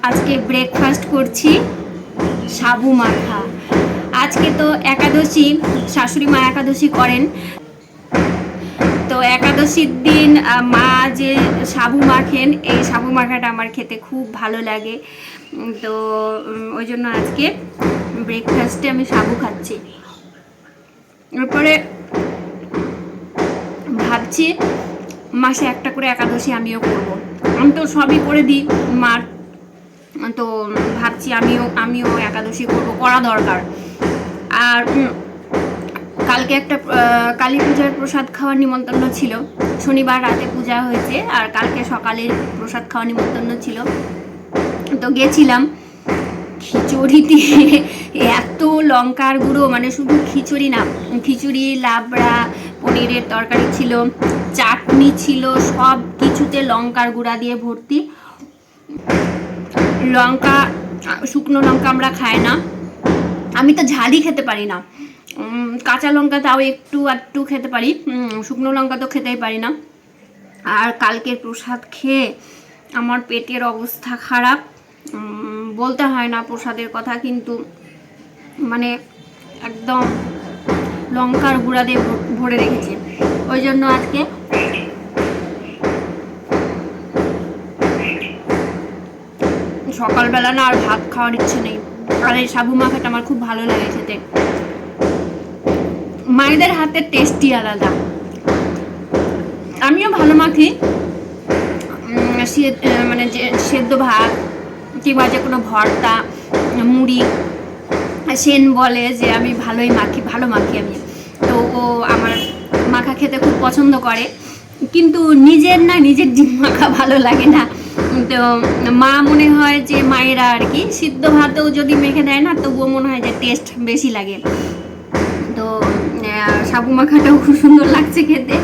আজকে ব্রেকফাস্ট করছি সাবু মাখা। আজকে তো একাদশী, শাশুড়ি মা একাদশী করেন, তো একাদশীর দিন মা যে সাবু মাখেন, এই সাবু মাখাটা আমার খেতে খুব ভালো লাগে। তো ওই জন্য আজকে ব্রেকফাস্টে আমি সাবু খাচ্ছি। এরপরে ভাবছি মাসে একটা করে একাদশী আমিও করব। আমি তো সবই করে দিই মার, তো ভাবছি আমিও একাদশী করব, করা দরকার। আর কালকে একটা কালী পূজার প্রসাদ খাওয়ার নিমন্ত্রণ ছিল। শনিবার রাতে পূজা হয়েছে আর কালকে সকালে প্রসাদ খাওয়ার নিমন্ত্রণ ছিল, তো গেছিলাম। খিচুড়িতে এত লঙ্কার গুঁড়ো, মানে শুধু খিচুড়ি না, খিচুড়ি, লাবড়া, পনিরের তরকারি ছিল, চাটনি ছিল, সব কিছুতে লঙ্কার গুঁড়া দিয়ে ভর্তি। লঙ্কা, শুকনো লঙ্কা আমরা খাই না, আমি তো ঝালই খেতে পারি না। কাঁচা লঙ্কা তাও একটু আধটু খেতে পারি, শুকনো লঙ্কা তো খেতেই পারি না। আর কালকের প্রসাদ খেয়ে আমার পেটের অবস্থা খারাপ, বলতে হয় না প্রসাদের কথা, কিন্তু মানে একদম লঙ্কার গুঁড়া দিয়ে ভরে রেখেছে। ওই জন্য আজকে সকালবেলা না আর ভাত খাওয়ার ইচ্ছে নেই। আর এই সাবু মাখাটা আমার খুব ভালো লাগে খেতে, মায়েদের হাতের টেস্টই আলাদা। আমিও ভালো মাখি, মানে যে সেদ্ধ ভাত কিংবা যে কোনো ভর্তা, মুড়ি। সেন বলে যে আমি ভালো মাখি আমি, তো ও আমার মাখা খেতে খুব পছন্দ করে, কিন্তু নিজের ডিম মাখা ভালো লাগে না। তো মা মনে হয় যে মায়েরা আর কি সিদ্ধ ভাতেও যদি মেখে দেয় না, তবুও মনে হয় যে টেস্ট বেশি লাগে। তো সাবু মাখাটাও খুব সুন্দর লাগছে খেতে।